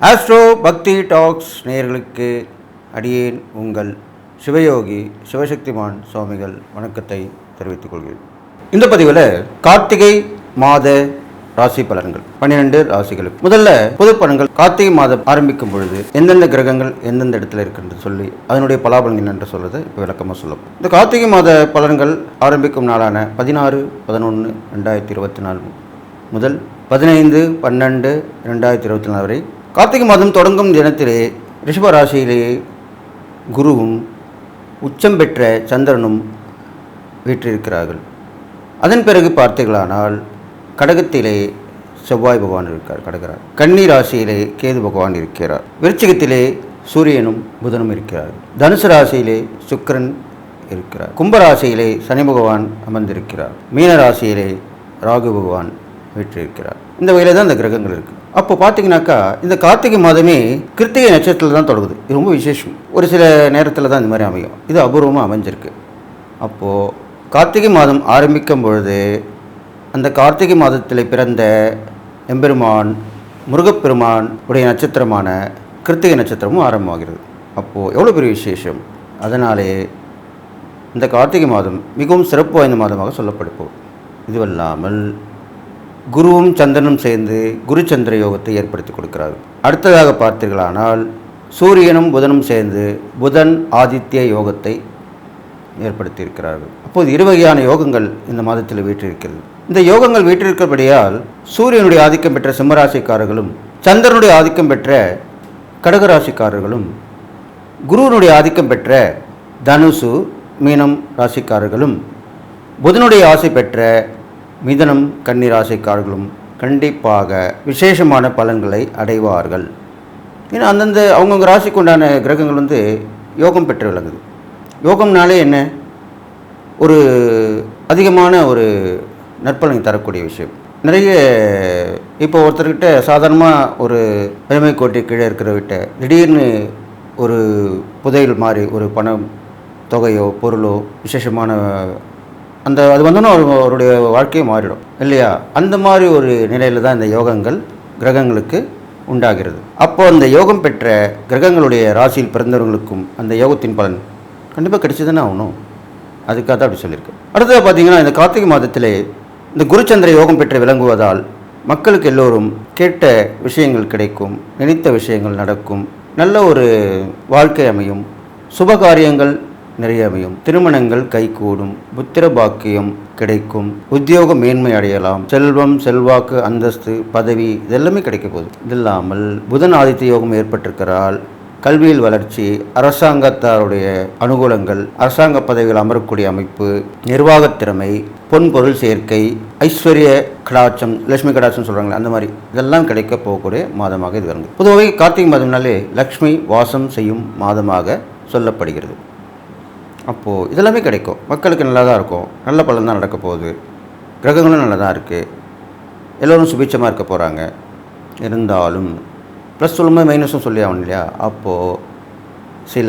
Astro பக்தி tax நேயர்களுக்கு அடியேன் உங்கள் சிவயோகி சிவசக்திமான் சுவாமிகள் வணக்கத்தை தெரிவித்துக் கொள்கிறேன். இந்த பதிவில் கார்த்திகை மாத ராசி பலன்கள் 12 ராசிகளுக்கு முதல்ல பொது பலன்கள். கார்த்திகை மாதம் ஆரம்பிக்கும் பொழுது எந்தெந்த கிரகங்கள் எந்தெந்த இடத்துல இருக்குன்னு சொல்லி அதனுடைய பலாபலன் என்னென்று சொல்றது இப்போ விளக்கமாக சொல்லணும். இந்த கார்த்திகை மாத பலன்கள் ஆரம்பிக்கும் நாளான 16/11/2024 முதல் 15/12/2024 வரை கார்த்திகை மாதம் தொடங்கும் தினத்திலே ரிஷப ராசியிலேயே குருவும் உச்சம் பெற்ற சந்திரனும் வீற்றிருக்கிறார்கள். அதன் பிறகு பார்த்தீர்களானால் கடகத்திலே செவ்வாய் பகவான் இருக்கார், கடகிறார். கன்னி ராசியிலே கேது பகவான் இருக்கிறார். விருச்சிகத்திலே சூரியனும் புதனும் இருக்கிறார்கள். தனுசு ராசியிலே சுக்கிரன் இருக்கிறார். கும்பராசியிலே சனி பகவான் அமர்ந்திருக்கிறார். மீன ராசியிலே ராகு பகவான் வீற்றிருக்கிறார். இந்த வகையில் தான் இந்த கிரகங்கள் இருக்குது. அப்போ பார்த்தீங்கன்னாக்கா இந்த கார்த்திகை மாதமே கிருத்திகை நட்சத்திரத்தில் தான் தொடங்குது. இது ரொம்ப விசேஷம். ஒரு சில நேரத்தில் தான் இந்த மாதிரி அமையும். இது அபூர்வமாக அமைஞ்சிருக்கு. அப்போது கார்த்திகை மாதம் ஆரம்பிக்கும் பொழுது அந்த கார்த்திகை மாதத்தில் பிறந்த எம்பெருமான் முருகப்பெருமான் உடைய நட்சத்திரமான கிருத்திகை நட்சத்திரமும் ஆரம்பமாகிறது. அப்போது எவ்வளோ பெரிய விசேஷம். அதனாலே இந்த கார்த்திகை மாதம் மிகவும் சிறப்பு வாய்ந்த மாதமாக சொல்லப்படுப்போம். இதுவல்லாமல் குருவும் சந்திரனும் சேர்ந்து குரு சந்திர யோகத்தை ஏற்படுத்தி கொடுக்கிறார்கள். அடுத்ததாக பார்த்தீர்களானால் சூரியனும் புதனும் சேர்ந்து புதன் ஆதித்ய யோகத்தை ஏற்படுத்தி இருக்கிறார்கள். அப்போது இருவகையான யோகங்கள் இந்த மாதத்தில் வீற்றிருக்கிறது. இந்த யோகங்கள் வீற்றிருக்கிறபடியால் சூரியனுடைய ஆதிக்கம் பெற்ற சிம்மராசிக்காரர்களும் சந்திரனுடைய ஆதிக்கம் பெற்ற கடகராசிக்காரர்களும் குருவனுடைய ஆதிக்கம் பெற்ற தனுசு மீனம் ராசிக்காரர்களும் புதனுடைய ஆசை பெற்ற மிதனம் கன்னி ராசிக்காரர்களும் கண்டிப்பாக விசேஷமான பலன்களை அடைவார்கள். ஏன்னா அந்தந்த அவங்கவுங்க ராசிக்கு உண்டான கிரகங்கள் யோகம் பெற்று விளங்குது. யோகம்னாலே என்ன, ஒரு அதிகமான ஒரு நற்பலனை தரக்கூடிய விஷயம். நிறைய இப்போ ஒருத்தர்கிட்ட சாதாரணமாக ஒரு பெருமை கோட்டை கீழே இருக்கிறவர்கிட்ட திடீர்னு ஒரு புதையல் மாதிரி ஒரு பணம் தொகையோ பொருளோ விசேஷமான அந்த அது வந்தோன்னா அவருடைய வாழ்க்கையை மாறிடும் இல்லையா? அந்த மாதிரி ஒரு நிலையில் தான் இந்த யோகங்கள் கிரகங்களுக்கு உண்டாகிறது. அப்போது அந்த யோகம் பெற்ற கிரகங்களுடைய ராசியில் பிறந்தவர்களுக்கும் அந்த யோகத்தின் பலன் கண்டிப்பாக கிடைச்சதுன்னு ஆகணும். அதுக்காக தான் அப்படி சொல்லியிருக்கேன். அடுத்தது பார்த்திங்கன்னா இந்த கார்த்திகை மாதத்திலே இந்த குருச்சந்திர யோகம் பெற்று விளங்குவதால் மக்களுக்கு எல்லோரும் கேட்ட விஷயங்கள் கிடைக்கும், நினைத்த விஷயங்கள் நடக்கும், நல்ல ஒரு வாழ்க்கை அமையும், சுபகாரியங்கள் நிறைய அமையும், திருமணங்கள் கைகூடும், புத்திர பாக்கியம் கிடைக்கும், உத்தியோக மேன்மை அடையலாம், செல்வம் செல்வாக்கு அந்தஸ்து பதவி இதெல்லாமே கிடைக்க போகுது. இது இல்லாமல் புதன் ஆதித்ய யோகம் ஏற்பட்டிருக்கிறால் கல்வியில் வளர்ச்சி, அரசாங்கத்தாருடைய அனுகூலங்கள், அரசாங்க பதவிகள் அமரக்கூடிய அமைப்பு, நிர்வாகத் திறமை, பொன் பொருள் சேர்க்கை, ஐஸ்வர்ய கடாட்சம், லட்சுமி கடாட்சம் சொல்கிறாங்களே அந்த மாதிரி இதெல்லாம் கிடைக்க போகக்கூடிய மாதமாக இது வருது. பொதுவாக கார்த்திகை மாதம்னாலே லக்ஷ்மி வாசம் செய்யும் மாதமாக சொல்லப்படுகிறது. அப்போது இதெல்லாமே கிடைக்கும், மக்களுக்கு நல்லா தான் இருக்கும், நல்ல பலன் தான் நடக்க போகுது, கிரகங்களும் நல்லா தான் இருக்குது, எல்லோரும் சுபிட்சமாக இருக்க போகிறாங்க. இருந்தாலும் ப்ளஸ் சொல்லும்போது மைனஸும் சொல்லி ஆகணும் இல்லையா? அப்போது சில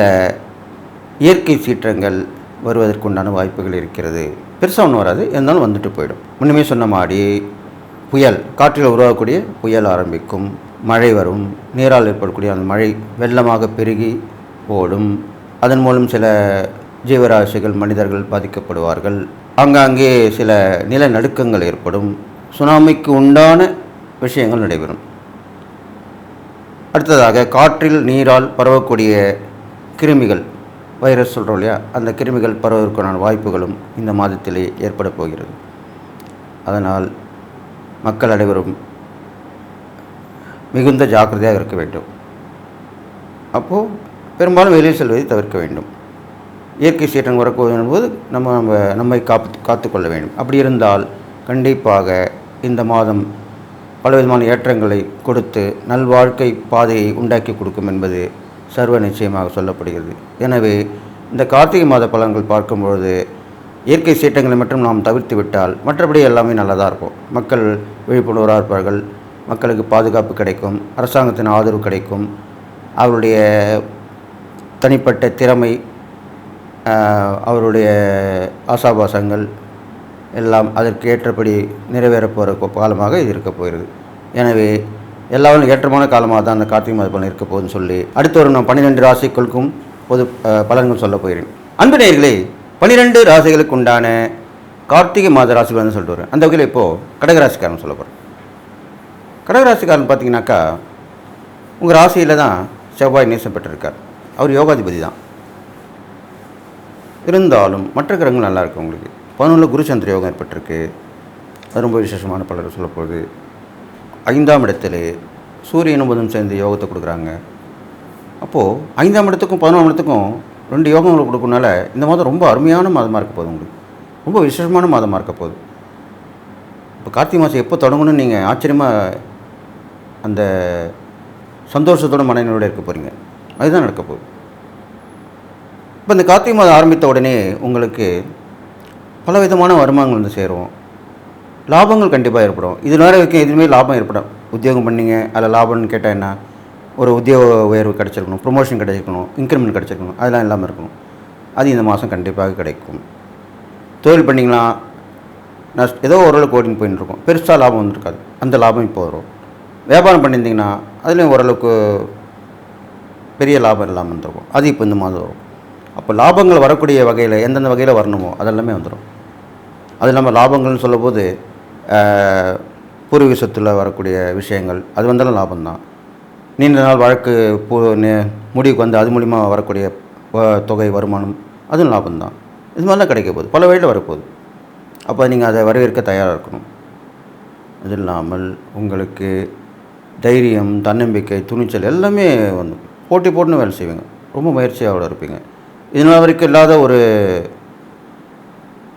இயற்கை சீற்றங்கள் வருவதற்குண்டான வாய்ப்புகள் இருக்கிறது. பெருசாக ஒன்றும் வராது, இருந்தாலும் வந்துட்டு போயிடும். முன்னுமே சொன்ன மாதிரி புயல், காற்றில் உருவாகக்கூடிய புயல் ஆரம்பிக்கும், மழை வரும், நீரால் ஏற்படக்கூடிய அந்த மழை வெள்ளமாக பெருகி ஓடும். அதன் மூலம் சில ஜீவராசிகள் மனிதர்கள் பாதிக்கப்படுவார்கள். ஆங்காங்கே சில நிலநடுக்கங்கள் ஏற்படும், சுனாமிக்கு உண்டான விஷயங்கள் நடைபெறும். அடுத்ததாக காற்றில் நீரால் பரவக்கூடிய கிருமிகள், வைரஸ் சொல்கிறோம் இல்லையா, அந்த கிருமிகள் பரவதற்கான வாய்ப்புகளும் இந்த மாதத்திலே ஏற்பட போகிறது. அதனால் மக்கள் அனைவரும் மிகுந்த ஜாக்கிரதையாக இருக்க வேண்டும். அப்போது பெரும்பாலும் வெளியில் செல்வதை தவிர்க்க வேண்டும். இயற்கை சீற்றம் வரக்கூடிய போது நம்மை காத்துக்கொள்ள வேண்டும். அப்படி இருந்தால் கண்டிப்பாக இந்த மாதம் பலவிதமான ஏற்றங்களை கொடுத்து நல்வாழ்க்கை பாதையை உண்டாக்கி கொடுக்கும் என்பது சர்வ நிச்சயமாக சொல்லப்படுகிறது. எனவே இந்த கார்த்திகை மாத பலன்கள் பார்க்கும்பொழுது இயற்கை சீற்றங்களை மட்டும் நாம் தவிர்த்து விட்டால் மற்றபடி எல்லாமே நல்லதாக இருக்கும். மக்கள் விழிப்புணர்வாக இருப்பார்கள், மக்களுக்கு பாதுகாப்பு கிடைக்கும், அரசாங்கத்தின் ஆதரவு கிடைக்கும், அவருடைய தனிப்பட்ட திறமை, அவருடைய ஆசாபாசங்கள் எல்லாம் அதற்கு ஏற்றபடி நிறைவேறப் போகிற காலமாக இது இருக்க போகிறது. எனவே எல்லாரும் ஏற்றமான காலமாக தான் அந்த கார்த்திகை மாத பலன் இருக்க போகுதுன்னு சொல்லி அடுத்து வரும் நான் 12 ராசிகளுக்கும் பொது பலன்கள் சொல்ல போகிறேன். அன்பு நேயர்களே, 12 ராசிகளுக்கு உண்டான கார்த்திகை மாத ராசி பலன் சொல்லிட்டு வரேன். அந்த வகையில் இப்போது கடகராசிக்காரன் சொல்ல போகிறேன். கடகராசிக்காரன் பார்த்தீங்கன்னாக்கா உங்கள் ராசியில் தான் செவ்வாய் நேசம் பெற்றிருக்கார். அவர் யோகாதிபதி தான். இருந்தாலும் மற்ற கிரகங்கள் நல்லா இருக்குது. உங்களுக்கு 11 குரு சந்திர யோகம் ஏற்பட்டிருக்கு. அது ரொம்ப விசேஷமான பலர் சொல்லப்போகுது. 5ஆம் இடத்திலே சூரியனும் புதனும் சேர்ந்து யோகத்தை கொடுக்குறாங்க. அப்போது 5ஆம் இடத்துக்கும் 11ஆம் இடத்துக்கும் 2 யோகங்களை கொடுக்கறனால இந்த மாதம் ரொம்ப அருமையான மாதமாக இருக்க போகுது. உங்களுக்கு ரொம்ப விசேஷமான மாதமாக இருக்க போகுது. இப்போ கார்த்திகை மாதம் எப்போ தொடங்கணும்னு நீங்கள் ஆச்சரியமாக அந்த சந்தோஷத்தோட மனநிலையோடு இருக்க போகிறீங்க. அதுதான் நடக்க போகுது. இப்போ இந்த கார்த்திகை மாதம் ஆரம்பித்த உடனே உங்களுக்கு பலவிதமான வருமானங்கள் வந்து சேரும். லாபங்கள் கண்டிப்பாக ஏற்படும். இது நேரம் வரைக்கும் எதுவுமே லாபம் ஏற்படும். உத்தியோகம் பண்ணிங்க, அதில் லாபம்னு கேட்டால் என்ன, ஒரு உத்தியோக உயர்வு கிடச்சிருக்கணும், ப்ரொமோஷன் கிடச்சிருக்கணும், இன்க்ரிமெண்ட் கிடச்சிருக்கணும், அதெல்லாம் இல்லாமல் இருக்கணும். அது இந்த மாதம் கண்டிப்பாக கிடைக்கும். தொழில் பண்ணிங்களா, நான் ஏதோ ஓரளவுக்கு ஓடின்னு போயின்னு இருக்கும், பெருசாக லாபம் வந்துருக்காது, அந்த லாபம் இப்போ வரும். வியாபாரம் பண்ணியிருந்தீங்கன்னா அதுலேயும் ஓரளவுக்கு பெரிய லாபம் இல்லாமல் வந்துருக்கும், அது இப்போ இந்த மாதம் வரும். அப்போ லாபங்கள் வரக்கூடிய வகையில் எந்தெந்த வகையில் வரணுமோ அதெல்லாமே வந்துடும். அது இல்லாமல் லாபங்கள்னு சொல்லும்போது பூர்வீக சொத்தில் வரக்கூடிய விஷயங்கள் அது வந்தாலும் லாபம்தான். நீண்ட நாள் வழக்கு முடிவுக்கு வந்து அது மூலிமா வரக்கூடிய தொகை வருமானம் அதுவும் லாபம்தான். இது மாதிரிலாம் கிடைக்க போகுது, பல வழியில் வரப்போகுது. அப்போ நீங்கள் அதை வரவேற்க தயாராக இருக்கணும். அது இல்லாமல் உங்களுக்கு தைரியம், தன்னம்பிக்கை, துணிச்சல் எல்லாமே வந்து போட்டி போட்டுன்னு வேலை செய்வீங்க. ரொம்ப முயற்சியோடு இருப்பீங்க. இதனால் வரைக்கும் இல்லாத ஒரு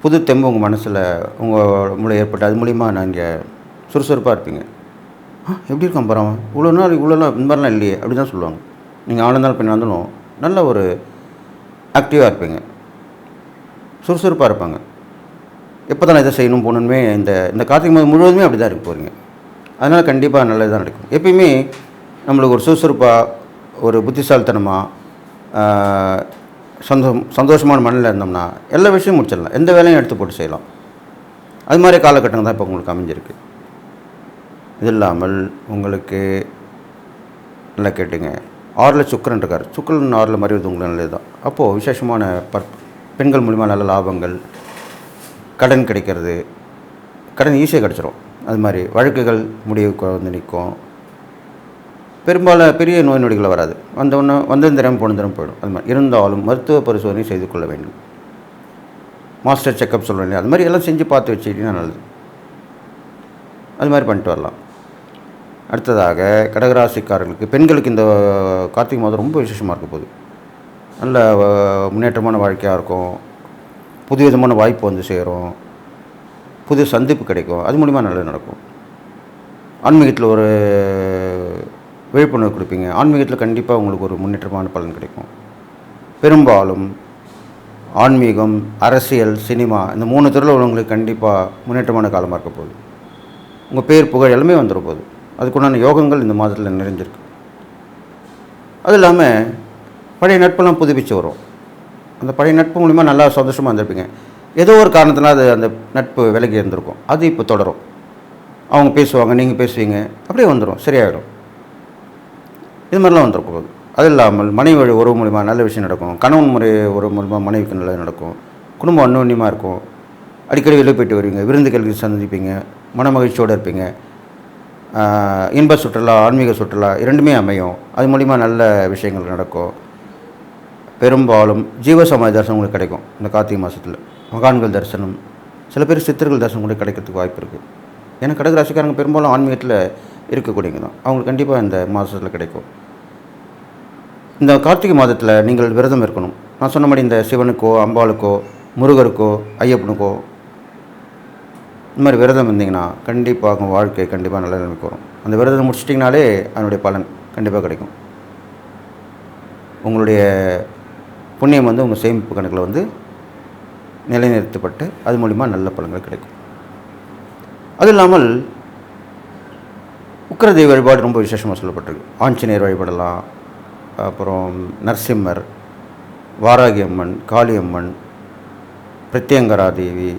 புது தெம்பு உங்கள் மனசில் உங்கள் மூலம் ஏற்பட்டு அது மூலிமா நீங்கள் சுறுசுறுப்பாக இருப்பீங்க. எப்படி இருக்கான் பரவாயில்ல, இவ்வளோ நாள் இவ்வளோலாம் இந்த மாதிரிலாம் இல்லையே அப்படி தான் சொல்லுவாங்க. நீங்கள் ஆனந்தால் பெண்ணாக இருந்தாலும் நல்ல ஒரு ஆக்டிவாக இருப்பீங்க, சுறுசுறுப்பாக இருப்பாங்க. எப்போ தான் இதை செய்யணும் போகணுமே இந்த கார்த்திகை மாதம் முழுவதுமே அப்படி தான் இருக்க போகிறீங்க. அதனால் கண்டிப்பாக நல்லது தான் நடக்கும். எப்பயுமே நம்மளுக்கு ஒரு சுறுசுறுப்பாக, ஒரு புத்திசாலித்தனமாக, சந்தோஷமான மனநிலை இருந்தோம்னா எல்லா விஷயமும் முடிச்சிடலாம், எந்த வேலையும் எடுத்து போட்டு செய்யலாம். அது மாதிரி காலகட்டங்கள் தான் இப்போ உங்களுக்கு அமைஞ்சிருக்கு. இது இல்லாமல் உங்களுக்கு நல்லா கேட்டுங்க, 6ல் சுக்கிரன் இருக்கார். சுக்கிரன் 6ல் மறைவது உங்களுக்கு நல்லது தான். அப்போது விசேஷமான பெண்கள் மூலிமா நல்ல லாபங்கள், கடன் கிடைக்கிறது, கடன் ஈஸியாக கிடச்சிரும். அது மாதிரி வழக்குகள் முடிவுக்கு வந்து நிற்கும். பெரும்பாலும் பெரிய நோய் நொடிகளை வராது, வந்தோடனே வந்திருந்தரம் போனந்திரம் போயிடும். அது மாதிரி இருந்தாலும் மருத்துவ பரிசோதனை செய்து கொள்ள வேண்டும். மாஸ்டர் செக்கப் சொல்கிறேன் இல்லையா, அது மாதிரி எல்லாம் செஞ்சு பார்த்து வச்சுக்கிட்டீங்கன்னா நல்லது. அது மாதிரி பண்ணிட்டு வரலாம். அடுத்ததாக கடகராசிக்காரர்களுக்கு பெண்களுக்கு இந்த கார்த்திகை மாதம் ரொம்ப விசேஷமாக இருக்க போகுது. நல்ல முன்னேற்றமான வாழ்க்கையாக இருக்கும். புது விதமான வாய்ப்பு வந்து சேரும், புது சந்திப்பு கிடைக்கும், அது மூலிமா நல்லது நடக்கும். ஆன்மீகத்தில் ஒரு விழிப்புணர்வு கொடுப்பீங்க. ஆன்மீகத்தில் கண்டிப்பாக உங்களுக்கு ஒரு முன்னேற்றமான பலன் கிடைக்கும். பெரும்பாலும் ஆன்மீகம், அரசியல், சினிமா இந்த 3 துறையில் உள்ளவங்களுக்கு கண்டிப்பாக முன்னேற்றமான காலமாக இருக்க போகுது. உங்கள் பேர் புகழ் எல்லாமே வந்துட போகுது. அதுக்குண்டான யோகங்கள் இந்த மாதத்தில் நிறைஞ்சிருக்கு. அது இல்லாமல் பழைய நட்பெல்லாம் புதுப்பிச்சு வரும். அந்த பழைய நட்பு மூலிமா நல்லா சந்தோஷமாக இருந்திருப்பீங்க. ஏதோ ஒரு காரணத்தினால் அது அந்த நட்பு விலகி இருந்திருக்கும், அது இப்போ தொடரும். அவங்க பேசுவாங்க, நீங்கள் பேசுவீங்க, அப்படியே வந்துடும், சரியாயிடும். இது மாதிரிலாம் வந்துட போகுது. அது இல்லாமல் மனைவி வழி உறவு மூலிமா நல்ல விஷயம் நடக்கும். கணவன் முறை உறவு மூலிமா மனைவிக்கு நல்லது நடக்கும். குடும்பம் அந்யோன்யமாக இருக்கும். அடிக்கடி வெளியே போய்ட்டு வருவீங்க, விருந்துகளுக்கு சந்திப்பீங்க, மன மகிழ்ச்சியோடு இருப்பீங்க. இன்ப சுற்றுலா, ஆன்மீக சுற்றுலா இரண்டுமே அமையும். அது மூலிமா நல்ல விஷயங்கள் நடக்கும். பெரும்பாலும் ஜீவ சமாதி தரிசனம் உங்களுக்கு கிடைக்கும் இந்த கார்த்திகை மாதத்தில். மகான்கள் தரிசனம், சில பேர் சித்தர்கள் தரிசனம் கூட கிடைக்கிறதுக்கு வாய்ப்பு இருக்குது. ஏன்னா கடகராசிக்காரங்க பெரும்பாலும் ஆன்மீகத்தில் இருக்கக்கூடியவங்க தான். அவங்களுக்கு கண்டிப்பாக இந்த மாதத்தில் கிடைக்கும். இந்த கார்த்திகை மாதத்தில் நீங்கள் விரதம் இருக்கணும். நான் சொன்ன மாதிரி இந்த சிவனுக்கோ, அம்பாளுக்கோ, முருகருக்கோ, ஐயப்பனுக்கோ இந்த மாதிரி விரதம் இருந்தீங்கன்னா கண்டிப்பாக உங்கள் வாழ்க்கை கண்டிப்பாக நல்ல நிலைமைக்கு வரும். அந்த விரதம் முடிச்சிட்டிங்கனாலே அதனுடைய பலன் கண்டிப்பாக கிடைக்கும். உங்களுடைய புண்ணியம் வந்து உங்கள் சேமிப்பு கணக்கில் வந்து நிலைநிறுத்தப்பட்டு அது மூலிமா நல்ல பலன்கள் கிடைக்கும். அது இல்லாமல் உக்கிரதெய்வ வழிபாடு ரொம்ப விசேஷமாக சொல்லப்பட்டிருக்கு. ஆஞ்சநேயர் வழிபடலாம், அப்புறம் நரசிம்மர், வாராகி அம்மன், காளியம்மன், பிரத்யங்கரா தேவி,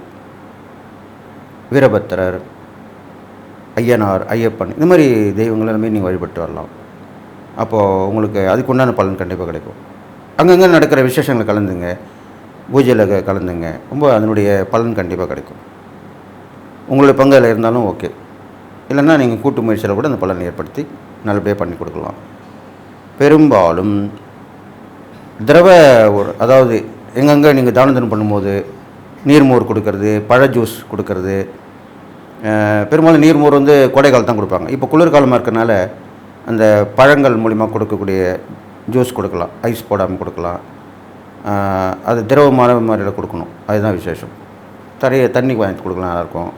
வீரபத்திரர், ஐயனார், ஐயப்பன், இந்த மாதிரி தெய்வங்கள் எல்லாமே நீங்கள் வழிபட்டு வரலாம். அப்போது உங்களுக்கு அதுக்குண்டான பலன் கண்டிப்பாக கிடைக்கும். அங்கங்கே நடக்கிற விசேஷங்களை கலந்துங்க, பூஜையில் கலந்துங்க, ரொம்ப அதனுடைய பலன் கண்டிப்பாக கிடைக்கும். உங்களுடைய பங்கு அதில் இருந்தாலும் ஓகே, இல்லைன்னா நீங்கள் கூட்டு முயற்சியில் கூட அந்த பலனை ஏற்படுத்தி நல்லபடியாக பண்ணி கொடுக்கலாம். பெரும்பாலும் திரவ அதாவது எங்கெங்கே நீங்கள் தான தர்மம் பண்ணும்போது நீர்மோர் கொடுக்கறது, பழ ஜூஸ் கொடுக்கறது, பெரும்பாலும் நீர்மோர் வந்து கோடை காலம் தான் கொடுப்பாங்க. இப்போ குளிர்காலமாக இருக்கிறனால அந்த பழங்கள் மூலிமா கொடுக்கக்கூடிய ஜூஸ் கொடுக்கலாம், ஐஸ் போடாமல் கொடுக்கலாம். அது திரவமான முறையில் கொடுக்கணும், அதுதான் விசேஷம். தண்ணி வாங்கி கொடுக்கலாம், நல்லாயிருக்கும்.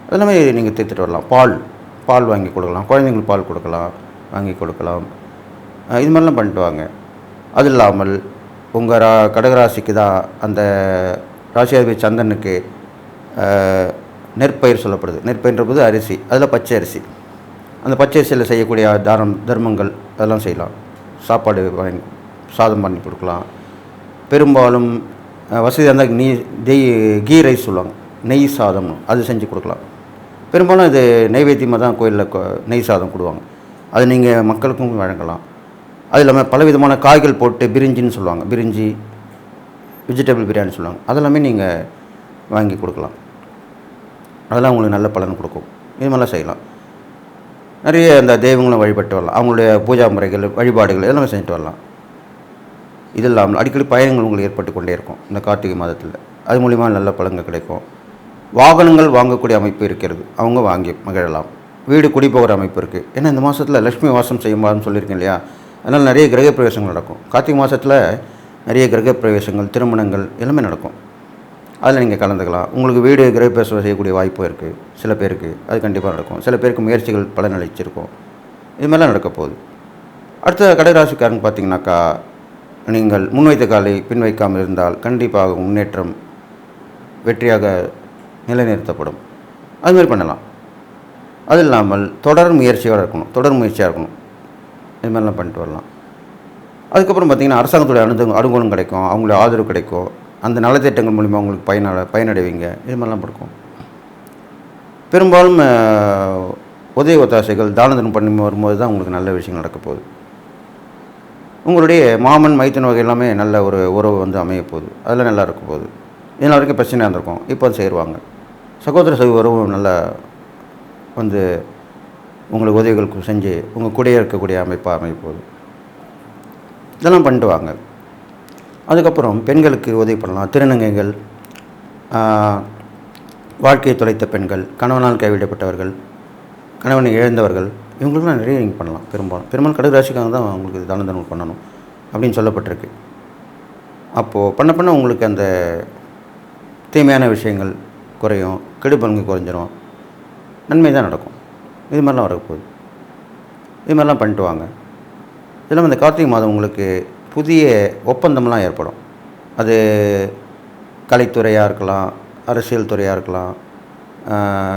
அதெல்லாமே நீங்கள் தீர்த்துட்டு வரலாம். பால் வாங்கி கொடுக்கலாம், குழந்தைங்களுக்கு பால் கொடுக்கலாம், வாங்கி கொடுக்கலாம். இது மாதிரிலாம் பண்ணிட்டு வாங்க. அது இல்லாமல் உங்கள் கடகராசிக்கு தான் அந்த ராசியாதிபதி சந்திரனுக்கு நெற்பயிர் சொல்லப்படுது. நெற்பயிர்ன்றது அரிசி, அதில் பச்சை அரிசி. அந்த பச்சை அரிசியில் செய்யக்கூடிய தர்மங்கள் அதெல்லாம் செய்யலாம். சாப்பாடு வாங்கி சாதம் பண்ணி கொடுக்கலாம். பெரும்பாலும் வசதியாக இருந்தால் கீ ரைஸ் சொல்லுவாங்க, நெய் சாதம், அது செஞ்சு கொடுக்கலாம். பெரும்பாலும் இது நைவேத்தியமாக தான் கோயிலில் நெய் சாதம் கொடுவாங்க. அது நீங்கள் மக்களுக்கும் வழங்கலாம். அது இல்லாமல் பலவிதமான காய்கள் போட்டு பிரிஞ்சின்னு சொல்லுவாங்க, பிரிஞ்சி, வெஜிடபிள் பிரியாணி சொல்லுவாங்க, அதெல்லாமே நீங்கள் வாங்கி கொடுக்கலாம். அதெல்லாம் உங்களுக்கு நல்ல பலன் கொடுக்கும். இது மாதிரிலாம் செய்யலாம். நிறைய அந்த தெய்வங்களை வழிபட்டு வரலாம். அவங்களுடைய பூஜா முறைகள், வழிபாடுகள் எல்லாமே செஞ்சுட்டு வரலாம். இது இல்லாமல் அடிக்கடி பயணங்கள் உங்களுக்கு ஏற்பட்டு கொண்டே இருக்கும் இந்த கார்த்திகை மாதத்தில். அது மூலிமா நல்ல பலன்கள் கிடைக்கும். வாகனங்கள் வாங்கக்கூடிய அமைப்பு இருக்கிறது, அவங்க வாங்கி மகிழலாம். வீடு குடி போகிற அமைப்பு இருக்குது. ஏன்னா இந்த மாதத்தில் லட்சுமி வாசம் செய்யுமான்னு சொல்லியிருக்கேன் இல்லையா, அதனால் நிறைய கிரகப்பிரவேசங்கள் நடக்கும். கார்த்திகை மாதத்தில் நிறைய கிரகப்பிரவேசங்கள், திருமணங்கள் எல்லாமே நடக்கும். அதில் நீங்கள் கலந்துக்கலாம். உங்களுக்கு வீடு கிரகப்பிரவேசம் செய்யக்கூடிய வாய்ப்பும் இருக்குது சில பேருக்கு, அது கண்டிப்பாக நடக்கும். சில பேருக்கு முயற்சிகள் பலனளிச்சிருக்கும். இது மாதிரிலாம் நடக்க போகுது. அடுத்த கடகராசிக்காரங்க பார்த்தீங்கன்னாக்கா, நீங்கள் முன்வைத்த காலை பின் வைக்காமல் இருந்தால் கண்டிப்பாக முன்னேற்றம் வெற்றியாக நிலைநிறுத்தப்படும். அதுமாதிரி பண்ணலாம். அது இல்லாமல் தொடர் முயற்சியாக இருக்கணும். இது மாதிரிலாம் பண்ணிட்டு வரலாம். அதுக்கப்புறம் பார்த்திங்கன்னா அரசாங்கத்துடைய அனுகூலம் கிடைக்கும், அவங்களுடைய ஆதரவு கிடைக்கும். அந்த நலத்திட்டங்கள் மூலிமா உங்களுக்கு பயனடைவீங்க. இது மாதிரிலாம் இருக்கும். பெரும்பாலும் உதவி ஒத்தாசைகள் தான தர்மம் பண்ணி வரும்போது தான் உங்களுக்கு நல்ல விஷயங்கள் நடக்க போகுது. உங்களுடைய மாமன் மைத்தன் வகை எல்லாமே நல்ல ஒரு உறவு வந்து அமைய போகுது. அதெல்லாம் நல்லா இருக்க போகுது. இதனால் வரைக்கும் பிரச்சனையாக இருந்திருக்கும், இப்போ வந்து சேருவாங்க. சகோதர உறவும் நல்லா வந்து உங்களுக்கு உதவிகளுக்கு செஞ்சு உங்கள் கூடயே இருக்கக்கூடிய அமைப்பாக அமைப்போகுது. இதெல்லாம் பண்ணிட்டு வாங்க. அதுக்கப்புறம் பெண்களுக்கு உதவி பண்ணலாம். திருநங்கைகள், வாழ்க்கையை தொலைத்த பெண்கள், கணவனால் கைவிடப்பட்டவர்கள், கணவனை இழந்தவர்கள், இவங்களுக்குலாம் நிறைய நீங்கள் பண்ணலாம். பெரும்பாலும் கடகராசிக்காக தான் உங்களுக்கு தான தர்மம் பண்ணணும் அப்படின்னு சொல்லப்பட்டிருக்கு. அப்போது பண்ண உங்களுக்கு அந்த தீமையான விஷயங்கள் குறையும், கெடுபலன்கள் குறைஞ்சிரும், நன்மை தான் நடக்கும். இது மாதிரிலாம் வரப்போகுது. இது மாதிரிலாம் பண்ணிட்டு வாங்க. இதெல்லாம் இந்த கார்த்திகை மாதம் உங்களுக்கு புதிய ஒப்பந்தம்லாம் ஏற்படும். அது கலைத்துறையாக இருக்கலாம், அரசியல் துறையாக இருக்கலாம்,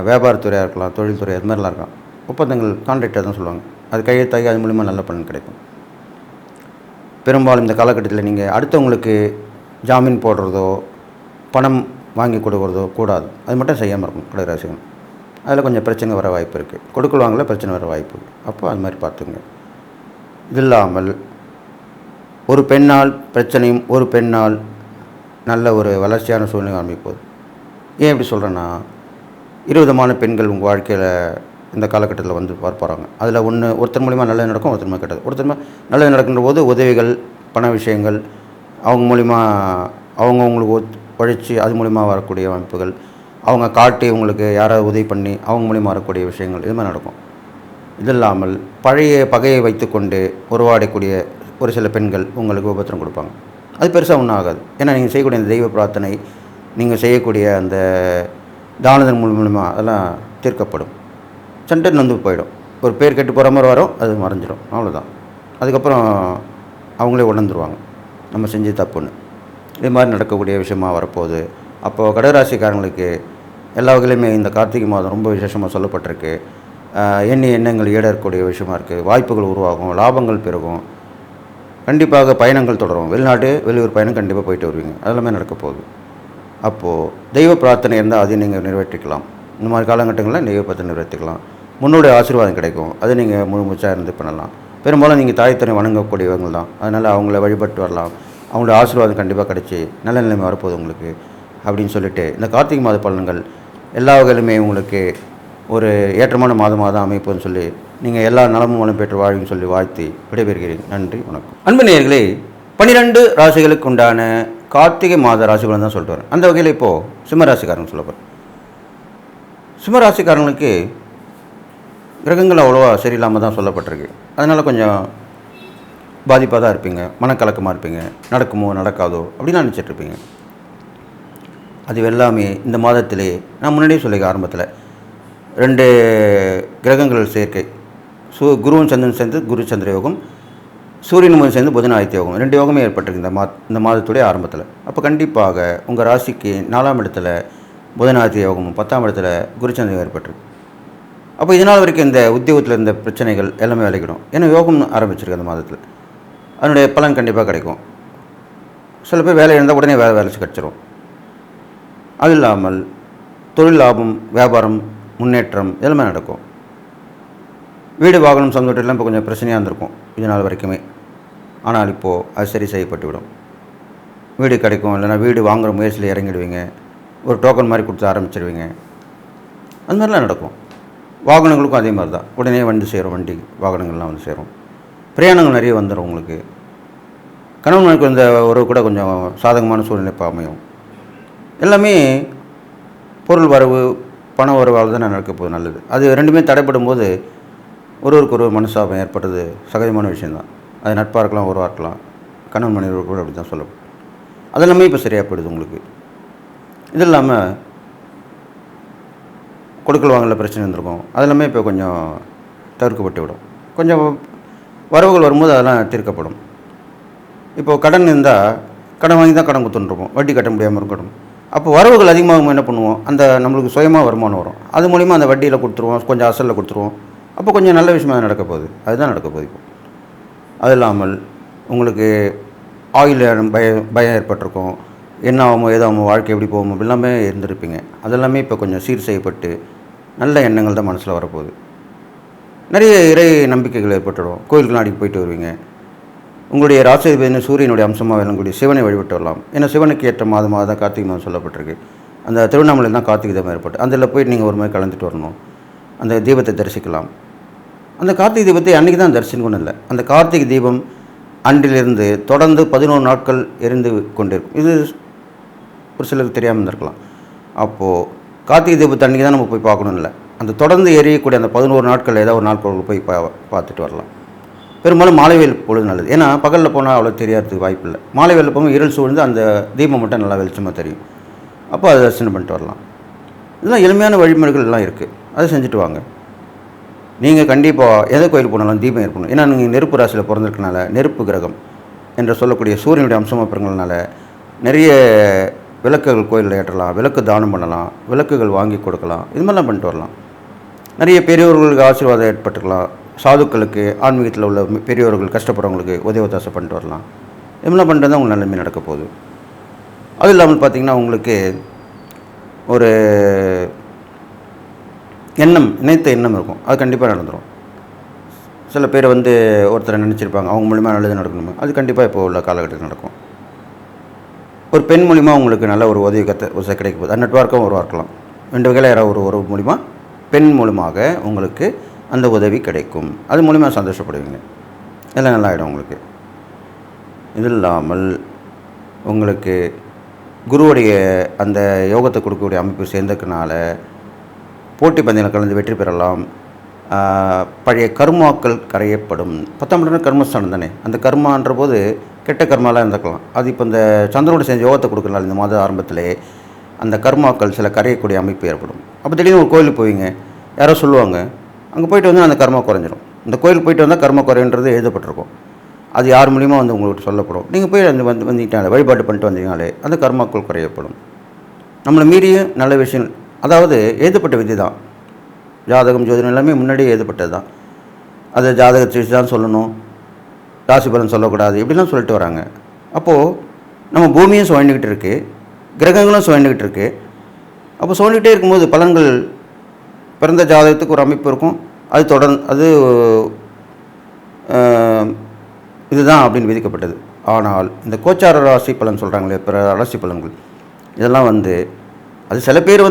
வியாபாரத்துறையாக இருக்கலாம், தொழில்துறை, அது மாதிரிலாம் இருக்கலாம். ஒப்பந்தங்கள் கான்ட்ராக்டாக தான் சொல்லுவாங்க. அது கையெழுத்தாகி அது மூலிமா நல்ல பலன் கிடைக்கும். பெரும்பாலும் இந்த காலகட்டத்தில் நீங்கள் அடுத்தவங்களுக்கு ஜாமீன் போடுறதோ பணம் வாங்கி கொடுக்குறதோ கூடாது. அது மட்டும் செய்யாமல் இருக்கும் கடகராசிகள். அதில் கொஞ்சம் பிரச்சனை வர வாய்ப்பு இருக்குது. கொடுக்கல் வாங்கல பிரச்சனை வர வாய்ப்பு இருக்குது. அப்போ அது மாதிரி பார்த்துங்க. இது இல்லாமல் ஒரு பெண்ணால் பிரச்சனையும் ஒரு பெண்ணால் நல்ல ஒரு வளர்ச்சியான சூழ்நிலை அமைப்போது. ஏன் இப்படி சொல்கிறேன்னா, 20 விதமான பெண்கள் உங்கள் வாழ்க்கையில் இந்த காலகட்டத்தில் வந்து பார்ப்பாங்க. அதில் ஒருத்தர் மூலிமா நல்லது நடக்கும், ஒருத்தர் மூலம் கெட்டது. ஒருத்தர் நல்லது நடக்கின்ற போது உதவிகள், பண விஷயங்கள், அவங்க மூலிமா அவங்களுக்கு உழைச்சி அது மூலிமா வரக்கூடிய அமைப்புகள், அவங்க காட்டி உங்களுக்கு யாராவது உதவி பண்ணி அவங்க மூலிமா வரக்கூடிய விஷயங்கள், இது மாதிரி நடக்கும். இது இல்லாமல் பழைய பகையை வைத்துக்கொண்டு உருவாடக்கூடிய ஒரு சில பெண்கள் உங்களுக்கு உபத்திரம் கொடுப்பாங்க. அது பெருசாக ஒன்றும் ஆகாது. ஏன்னா நீங்கள் செய்யக்கூடிய அந்த தெய்வ பிரார்த்தனை, நீங்கள் செய்யக்கூடிய அந்த தானதன் மூலிமா அதெல்லாம் தீர்க்கப்படும். சண்டன் வந்து போயிடும். ஒரு பேர் கெட்டு போகிற மாதிரி வரும், அது மறைஞ்சிடும், அவ்வளோதான். அதுக்கப்புறம் அவங்களே உணர்ந்துருவாங்க நம்ம செஞ்சு தப்புன்னு. இது மாதிரி நடக்கக்கூடிய விஷயமாக வரப்போகுது. அப்போது கடகராசிக்காரங்களுக்கு எல்லா வகையிலுமே இந்த கார்த்திகை மாதம் ரொம்ப விசேஷமாக சொல்லப்பட்டிருக்கு. எண்ணங்கள் ஈடக்கூடிய விஷயமா இருக்குது. வாய்ப்புகள் உருவாகும், லாபங்கள் பெருகும். கண்டிப்பாக பயணங்கள் தொடரும். வெளியூர் பயணம் கண்டிப்பாக போயிட்டு வருவீங்க. அதெல்லாமே நடக்க போகுது. அப்போது தெய்வ பிரார்த்தனை இருந்தால் அதையும் நீங்கள் நிறைவேற்றிக்கலாம். இந்த மாதிரி காலகட்டங்களில் தெய்வ பிரார்த்தனை நிறைவேற்றிக்கலாம். முன்னோடைய ஆசீர்வாதம் கிடைக்கும். அது நீங்கள் முழு மூச்சாக இருந்து பண்ணலாம். பெரும்பாலும் நீங்கள் தாய் தன்னை வணங்கக்கூடியவங்க தான். அதனால் அவங்கள வழிபட்டு வரலாம். அவங்களோட ஆசீர்வாதம் கண்டிப்பாக கிடைச்சி நல்ல நிலைமை வரப்போகுது உங்களுக்கு அப்படின்னு சொல்லிட்டு, இந்த கார்த்திகை மாத பலன்கள் எல்லா வகையிலுமே உங்களுக்கு ஒரு ஏற்றமான மாதமாக தான் அமைப்புன்னு சொல்லி, நீங்கள் எல்லா நலமும் வளம் பெற்று வாழ்வுன்னு சொல்லி வாழ்த்தி விடைபெறுகிறேன். நன்றி, வணக்கம். அன்பு நேயர்களே, 12 ராசிகளுக்கு உண்டான கார்த்திகை மாத ராசிகளும் தான் சொல்லிட்டு வரேன். அந்த வகையில் இப்போது சிம்மராசிக்காரங்க சொல்ல போகிறேன். சிம்மராசிக்காரங்களுக்கு கிரகங்கள் அவ்வளோவா சரியில்லாமல் தான் சொல்லப்பட்டிருக்கு. அதனால் கொஞ்சம் பாதிப்பாக தான் இருப்பீங்க, மனக்கலக்கமாக இருப்பீங்க, நடக்குமோ நடக்காதோ அப்படின்னு நினச்சிட்ருப்பீங்க. அது எல்லாமே இந்த மாதத்திலே நான் முன்னாடியே சொல்லிக்க ஆரம்பத்தில் 2 கிரகங்கள் சேர்க்கை, குருவும் சந்திரன் சேர்ந்து குரு சந்திர யோகம், சூரியனும் சேர்ந்து புதன் ஆதித்ய யோகம், 2 யோகமே ஏற்பட்டிருக்கு இந்த மாதத்துடைய ஆரம்பத்தில். அப்போ கண்டிப்பாக உங்கள் ராசிக்கு 4ஆம் இடத்துல புதன் ஆதித்ய யோகமும் 10ஆம் இடத்துல குருச்சந்திரன் ஏற்பட்டிருக்கு. அப்போ இதனால் வரைக்கும் இந்த உத்தியோகத்தில் இருந்த பிரச்சனைகள் எல்லாமே விளைக்கிடும். ஏன்னா யோகம் ஆரம்பிச்சிருக்கு அந்த மாதத்தில். அதனுடைய பலன் கண்டிப்பாக கிடைக்கும். சில பேர் வேலை இருந்தால் உடனே வேலை கிடச்சிரும். அது இல்லாமல் தொழில் லாபம், வியாபாரம், முன்னேற்றம் எல்லாமே நடக்கும். வீடு வாகனம் சம்பந்தப்பட்டெல்லாம் இப்போ கொஞ்சம் பிரச்சனையாக இருந்திருக்கும் இது நாள் வரைக்குமே. ஆனால் இப்போது அது சரி செய்யப்பட்டுவிடும். வீடு கிடைக்கும், இல்லைனா வீடு வாங்குகிற முயற்சியில் இறங்கிடுவீங்க. ஒரு டோக்கன் மாதிரி கொடுத்து ஆரம்பிச்சிடுவீங்க. அந்த மாதிரிலாம் நடக்கும். வாகனங்களுக்கும் அதே மாதிரி தான், உடனே வந்து சேரும். வண்டி வாகனங்கள்லாம் வந்து சேரும். பிரயாணங்கள் நிறைய வந்துடும் உங்களுக்கு. கணவன் மனைவிக்கு வந்த உறவு கூட கொஞ்சம் சாதகமான சூழ்நிலை அமையும். எல்லாமே பொருள் வரவு, பண வரவால் தான் நடக்க போகுது. நல்லது. அது ரெண்டுமே தடைப்படும் போது ஒருவருக்கு ஒரு மனசாபம் ஏற்பட்டது சகஜமான விஷயந்தான். அது நட்பாக இருக்கலாம், உறவாக இருக்கலாம், கணவன் மனைவி கூட அப்படி தான் சொல்லப்படும். அதெல்லாமே இப்போ சரியாக போயிடுது உங்களுக்கு. இது இல்லாமல் கொடுக்கல் வாங்கல பிரச்சனை இருந்திருக்கும். அதெல்லாமே இப்போ கொஞ்சம் தவிர்க்கப்பட்டு விடும். கொஞ்சம் வரவுகள் வரும்போது அதெல்லாம் தீர்க்கப்படும். இப்போது கடன் இருந்தால் கடன் வாங்கி தான் கடன் கொடுத்துட்டுருப்போம், வட்டி கட்ட முடியாமல் இருக்கணும். அப்போ வரவுகள் அதிகமாக என்ன பண்ணுவோம், அந்த நம்மளுக்கு சுயமாக வருமானம் வரும். அது மூலிமா அந்த வட்டியில் கொடுத்துருவோம், கொஞ்சம் அசலில் கொடுத்துருவோம். அப்போ கொஞ்சம் நல்ல விஷயமாக நடக்க போகுது. அதுதான் நடக்க போகுது இப்போ. அது இல்லாமல் உங்களுக்கு ஆயில் பயம் ஏற்பட்டிருக்கும். என்ன ஆகுமோ ஏதாகுமோ, வாழ்க்கை எப்படி போகுமோ எல்லாமே இருந்திருப்பீங்க. அதெல்லாமே இப்போ கொஞ்சம் சீர் செய்யப்பட்டு நல்ல எண்ணங்கள் தான் மனசில் வரப்போகுது. நிறைய இறை நம்பிக்கைகள் ஏற்பட்டுடும். கோயிலுக்கு அடிக்கடி போயிட்டு வருவீங்க. உங்களுடைய ராசிபதினு சூரியனுடைய அம்சமாக விளங்கக்கூடிய சிவனை வழிபட்டு வரலாம். ஏன்னா சிவனுக்கு ஏற்ற மாதமாக தான் கார்த்திகை மாதம் சொல்லப்பட்டிருக்கு. அந்த திருவண்ணாமலையில் தான் கார்த்திகை தீபம் ஏற்பட்டு அதில் போயிட்டு நீங்கள் ஒரு மாதிரி கலந்துட்டு வரணும். அந்த தீபத்தை தரிசிக்கலாம். அந்த கார்த்திகை தீபத்தை அன்றைக்கி தான் தரிசனம் இல்லை. அந்த கார்த்திகை தீபம் அன்றிலிருந்து தொடர்ந்து 11 நாட்கள் எரிந்து கொண்டிருக்கும். இது ஒரு சிலருக்கு தெரியாமல் இருந்திருக்கலாம். அப்போது கார்த்திகை தீபத்தை அன்றைக்கி தான் நம்ம போய் பார்க்கணும் இல்லை. அந்த தொடர்ந்து எரியக்கூடிய அந்த 11 நாட்கள் ஏதாவது ஒரு நாள் போய் பார்த்துட்டு வரலாம். பெரும்பாலும் மாலை வேலை பொழுது நல்லது. ஏன்னா பகலில் போனால் அவ்வளோ தெரியறதுக்கு வாய்ப்பு இல்லை. மாலை வேலை போகும்போது இருள் சூழ்ந்து அந்த தீபம் மட்டும் நல்லா வெளிச்சமாக தெரியும். அப்போ அதை தரிசனம் பண்ணிட்டு வரலாம். இதெல்லாம் எளிமையான வழிமுறைகள் எல்லாம் இருக்குது. அதை செஞ்சுட்டு வாங்க. நீங்கள் கண்டிப்பாக எதை கோயில் போனாலும் தீபம் ஏற்படணும். ஏன்னா நீங்கள் நெருப்பு ராசியில் பிறந்திருக்கனால, நெருப்பு கிரகம் என்று சொல்லக்கூடிய சூரியனுடைய அம்சமாக பிறந்தனால நிறைய விளக்குகள் கோயிலில் ஏற்றலாம், விளக்கு தானம் பண்ணலாம், விளக்குகள் வாங்கி கொடுக்கலாம். இது மாதிரிலாம் பண்ணிட்டு வரலாம். நிறைய பெரியவர்களுக்கு ஆசீர்வாதம் ஏற்பட்டுக்கலாம். சாதுக்களுக்கு, ஆன்மீகத்தில் உள்ள பெரியவர்கள் கஷ்டப்படுறவங்களுக்கு உதவி பண்ணிட்டு வரலாம். இதெல்லாம் பண்ணிட்டு தான் உங்களுக்கு நல்லமே நடக்க போகுது. அது இல்லாமல் பார்த்திங்கன்னா உங்களுக்கு ஒரு நினைத்த எண்ணம் இருக்கும். அது கண்டிப்பாக நடந்துடும். சில பேர் ஒருத்தரை நினச்சிருப்பாங்க, அவங்க மூலிமா நல்லது நடக்கணுமே. அது கண்டிப்பாக இப்போ உள்ள காலகட்டத்தில் நடக்கும். ஒரு பெண் மூலிமா உங்களுக்கு நல்ல ஒரு உதவி கிடைக்க போகுது. அது நெட்வொர்க்காகவும் உருவாக்கலாம். 2 வகையில் யாராவது ஒரு மூலிமா, பெண் மூலமாக உங்களுக்கு அந்த உதவி கிடைக்கும். அது மூலிமா சந்தோஷப்படுவீங்க. எல்லாம் நல்லா ஆகிடும் உங்களுக்கு. இது இல்லாமல் உங்களுக்கு குருவுடைய அந்த யோகத்தை கொடுக்கக்கூடிய அமைப்பு சேர்ந்ததுனால போட்டி பந்தயங்கள் கலந்து வெற்றி பெறலாம். பழைய கர்மாக்கள் கரையப்படும். 10ஆம் இடம் கர்மஸ்தானம் தானே. அந்த கர்மான்ற போது கெட்ட கர்மாலாம் இருந்துக்கலாம். அது இப்போ இந்த சந்திரனோட செஞ்ச யோகத்தை கொடுக்கறனால இந்த மாத ஆரம்பத்திலே அந்த கர்மாக்கள் சில கரையக்கூடிய அமைப்பு ஏற்படும். அப்போ திடீர்னு ஒரு கோயிலுக்கு போவீங்க, யாரோ சொல்லுவாங்க, அங்கே போயிட்டு அந்த கர்மா குறைஞ்சிடும். இந்த கோயிலுக்கு போயிட்டு வந்தால் கர்மா குறைன்றது எழுதப்பட்டிருக்கும். அது யார் மூலிமா உங்களுக்கு சொல்லப்படும். நீங்கள் போய் வந்துட்டாலே வழிபாடு பண்ணிட்டு வந்தீங்கனாலே அந்த கர்மாக்கள் குறையப்படும். நம்மளை மீறிய நல்ல விஷயம், அதாவது எழுதப்பட்ட விதி தான். ஜாதகம், ஜோதிடம் எல்லாமே முன்னாடியே எழுதப்பட்டது தான். அதை ஜாதகத்தை வச்சு தான் சொல்லணும், ராசி பலன் சொல்லக்கூடாது, இப்படிலாம் சொல்லிட்டு வராங்க. அப்போது நம்ம பூமியும் சுழண்டுக்கிட்டு இருக்குது, கிரகங்களும் சுழண்டுக்கிட்டு இருக்குது. அப்போ சுழண்டுக்கிட்டே இருக்கும்போது பலன்கள் பிறந்த ஜாதகத்துக்கு ஒரு அமைப்பு இருக்கும், அது தொடர்ந்து இதுதான் அப்படின்னு விதிக்கப்பட்டது. ஆனால் இந்த கோச்சார ராசி பலன் சொல்கிறாங்களே, பிற ராசி பலன்கள், இதெல்லாம் அது சில பேர்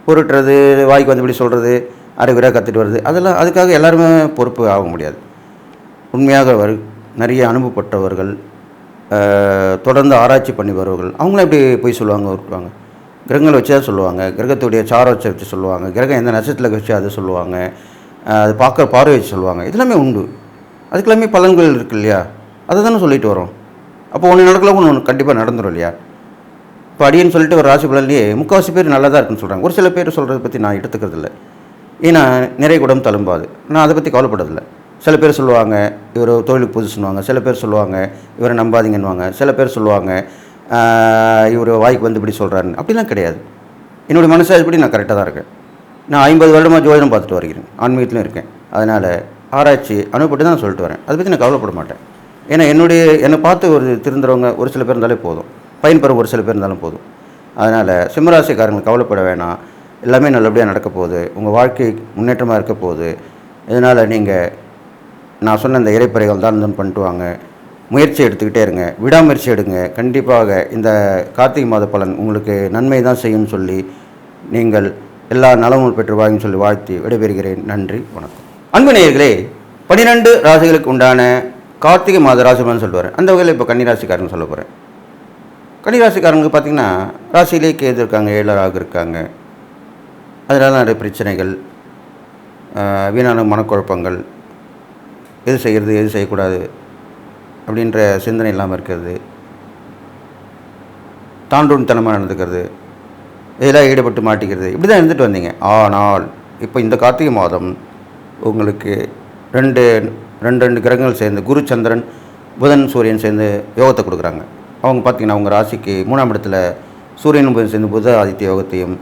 பொருட்டுறது, வாய்க்கு வந்தபடி சொல்கிறது, அரைகுறையாக கற்றுட்டு வருது, அதெல்லாம் அதுக்காக எல்லாருமே பொறுப்பு ஆக முடியாது. உண்மையாக நிறைய அனுபவப்பட்டவர்கள், தொடர்ந்து ஆராய்ச்சி பண்ணி வருவர்கள், அவங்களாம் எப்படி போய் சொல்லுவாங்க, கிரகங்களை வச்சு தான் சொல்லுவாங்க, கிரகத்துடைய சாரத்தை வச்சு சொல்லுவாங்க, கிரகம் எந்த நட்சத்திரத்தில் வச்சு அதை சொல்லுவாங்க, அது பார்க்குற பார்வை வச்சு சொல்லுவாங்க. இதெல்லாமே உண்டு. அதுக்கெல்லாமே பலன்கள் இருக்குது இல்லையா? அதை தானே சொல்லிட்டு வரோம். அப்போ ஒன்று நடக்கலாம், ஒன்று கண்டிப்பாக நடந்துடும் இல்லையா? இப்போ அடின்னு சொல்லிட்டு ஒரு ராசி பலன்லேயே முக்கால்வாசி பேர் நல்லா தான் இருக்குன்னு சொல்கிறாங்க. ஒரு சில பேர் சொல்கிறத பற்றி நான் எடுத்துக்கிறதில்ல. ஏன்னா நிறைய குடம் தழும்பாது, நான் அதை பற்றி கவலைப்படுறதில்லை. சில பேர் சொல்லுவாங்க இவர் தொழிலுக்கு புதுசுன்னுவாங்க, சில பேர் சொல்லுவாங்க இவரை நம்பாதீங்கன்னுவாங்க, சில பேர் சொல்லுவாங்க இவர் வாய்க்கு இப்படி சொல்கிறாருன்னு. அப்படிலாம் கிடையாது. என்னுடைய மனசாட்சிப்படி நான் கரெக்டாக தான் இருக்கேன். நான் 50 வருடமாக ஜோதிடம் பார்த்துட்டு வருகிறேன், ஆன்மீகத்திலும் இருக்கேன். அதனால் ஆராய்ச்சி அனுப்பப்பட்டு தான் சொல்லிட்டு வரேன். அதை பற்றி நான் கவலைப்பட மாட்டேன். ஏன்னா என்னை பார்த்து ஒரு திருந்துறவங்க ஒரு சில பேர் இருந்தாலே போதும், பயன்பெறும் ஒரு சில பேர் இருந்தாலும் போதும். அதனால் சிம்மராசிக்காரங்கள் கவலைப்பட வேணாம். எல்லாமே நல்லபடியாக நடக்க போகுது, உங்கள் வாழ்க்கை முன்னேற்றமாக இருக்க போகுது. இதனால் நீங்கள் நான் சொன்ன இந்த இறைப்பறைகள் தான் பண்ணிட்டு வாங்க. முயற்சி எடுத்துக்கிட்டே இருங்க, விடாமுயற்சி எடுங்க. கண்டிப்பாக இந்த கார்த்திகை மாத பலன் உங்களுக்கு நன்மை தான் செய்யும்னு சொல்லி நீங்கள் எல்லா நலமும் பெற்று வாங்கன்னு சொல்லி வாழ்த்தி விடைபெறுகிறேன். நன்றி, வணக்கம். அன்பு நேயர்களே, 12 ராசிகளுக்கு உண்டான கார்த்திகை மாத ராசி பலன் சொல்லிட்டு வரேன். அந்த வகையில் இப்போ கன்னிராசிக்காரங்க சொல்ல போகிறேன். கன்னிராசிக்காரங்களுக்கு பார்த்திங்கன்னா ராசியிலே கேது இருக்காங்க, 7 இருக்காங்க. அதனால நிறைய பிரச்சனைகள், வீணான மனக்குழப்பங்கள், எது செய்கிறது எது செய்யக்கூடாது அப்படின்ற சிந்தனை இல்லாமல் இருக்கிறது, தாண்டூன்தனமாக நடந்துக்கிறது, இதெல்லாம் ஈடுபட்டு மாட்டிக்கிறது, இப்படி தான் இருந்துட்டு வந்தீங்க. ஆனால் இப்போ இந்த கார்த்திகை மாதம் உங்களுக்கு ரெண்டு கிரகங்கள் சேர்ந்து, குரு சந்திரன் புதன் சூரியன் சேர்ந்து யோகத்தை கொடுக்குறாங்க. அவங்க பார்த்திங்கன்னா உங்கள் ராசிக்கு 3ஆம் இடத்துல சூரியனும் புதன் சேர்ந்து புத ஆதித்ய யோகத்தையும்,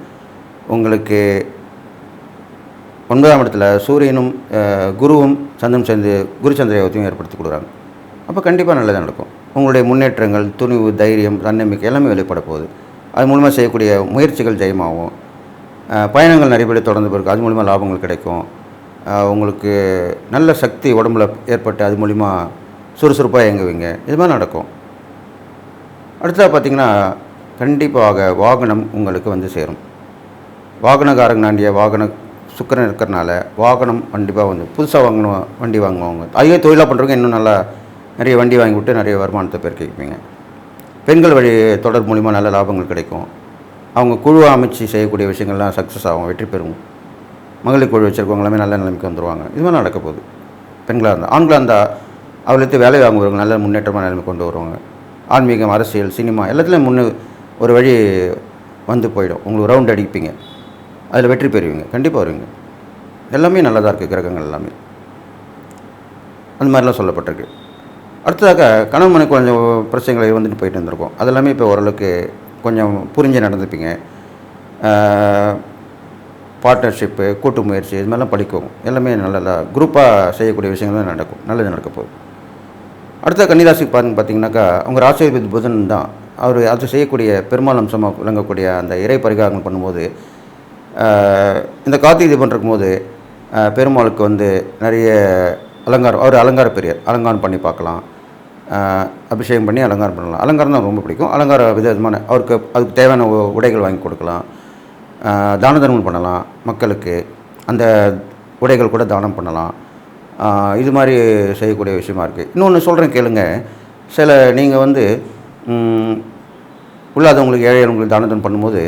உங்களுக்கு 9ஆம் இடத்துல சூரியனும் குருவும் சந்திரனும் சேர்ந்து குரு சந்திர யோகத்தையும் ஏற்படுத்தி கொடுக்குறாங்க. அப்போ கண்டிப்பாக நல்லதாக நடக்கும். உங்களுடைய முன்னேற்றங்கள், துணிவு, தைரியம், தன்னம்பிக்கை எல்லாமே வெளிப்பட போகுது. அது மூலமாக செய்யக்கூடிய முயற்சிகள் ஜெயமாகும். பயணங்கள் நிறைய பேர் தொடர்ந்து பிறகு அது மூலிமா லாபங்கள் கிடைக்கும். உங்களுக்கு நல்ல சக்தி உடம்புல ஏற்பட்டு அது மூலிமா சுறுசுறுப்பாக இயங்குவீங்க. இது மாதிரி நடக்கும். அடுத்ததாக பார்த்திங்கன்னா கண்டிப்பாக வாகனம் உங்களுக்கு சேரும். வாகனக்காரங்க நாண்டிய சுக்கிரன் இருக்கிறனால வாகனம் கண்டிப்பாக புதுசாக வண்டி வாங்குவாங்க. அதுவே தொழிலாக பண்ணுறவங்க இன்னும் நல்லா நிறைய வண்டி வாங்கி விட்டு நிறைய வருமானத்தை பெருக்கிப்பீங்க. பெண்கள் வழி தொடர் மூலிமா நல்ல லாபங்கள் கிடைக்கும். அவங்க குழுவை அமைச்சு செய்யக்கூடிய விஷயங்கள்லாம் சக்ஸஸ் ஆகும், வெற்றி பெறும். மகளிர் குழு வச்சுருக்கவங்க எல்லாமே நல்ல நிலைமைக்கு வந்துடுவாங்க. இது மாதிரி நடக்க போகுது. பெண்களாக இருந்தால், ஆண்களாக இருந்தால் அவளுக்கு வேலை வாங்குறவங்க நல்ல முன்னேற்றமான நிலைமை கொண்டு வருவாங்க. ஆன்மீகம், அரசியல், சினிமா எல்லாத்துலேயும் ஒரு வழி போயிடும். உங்களுக்கு ரவுண்ட் அடிப்பீங்க, அதில் வெற்றி பெறுவீங்க, கண்டிப்பாக வருவீங்க. எல்லாமே நல்லதாக இருக்குது. கிரகங்கள் எல்லாமே அந்த மாதிரிலாம் சொல்லப்பட்டிருக்கு. அடுத்ததாக கணவன் மனைவி கொஞ்சம் பிரச்சனைகள் போயிட்டு இருந்திருக்கும். அதெல்லாமே இப்போ ஓரளவுக்கு கொஞ்சம் புரிஞ்சு நடந்துப்பீங்க. பார்ட்னர்ஷிப்பு, கூட்டு முயற்சி, இது மாதிரிலாம் படிக்கும். எல்லாமே நல்லதாக குரூப்பாக செய்யக்கூடிய விஷயங்கள் நடக்கும். நல்லது நடக்க போகுது. அடுத்த கன்னிராசி பார்த்திங்கனாக்கா அவங்க ராசிபதி புதன் தான். அவர் அது செய்யக்கூடிய பெருமாள் அம்சமாக விளங்கக்கூடிய அந்த இறை பரிகாரங்கள் பண்ணும்போது, இந்த கார்த்திகை தீபம் இருக்கும்போது பெருமாளுக்கு நிறைய அலங்காரம், அவர் அலங்கார பெரியர், அலங்காரம் பண்ணி பார்க்கலாம். அபிஷேகம் பண்ணி அலங்காரம் பண்ணலாம். அலங்காரம் தான் ரொம்ப பிடிக்கும். அலங்கார விதமான அவருக்கு அதுக்கு தேவையான உடைகள் வாங்கி கொடுக்கலாம். தான தர்மம் பண்ணலாம். மக்களுக்கு அந்த உடைகள் கூட தானம் பண்ணலாம். இது மாதிரி செய்யக்கூடிய விஷயமா இருக்குது. இன்னொன்று சொல்கிறேன் கேளுங்க. சில நீங்கள் உள்ளாதவங்களுக்கு, ஏழைகளுங்களுக்கு தான தர்மம் பண்ணும்போது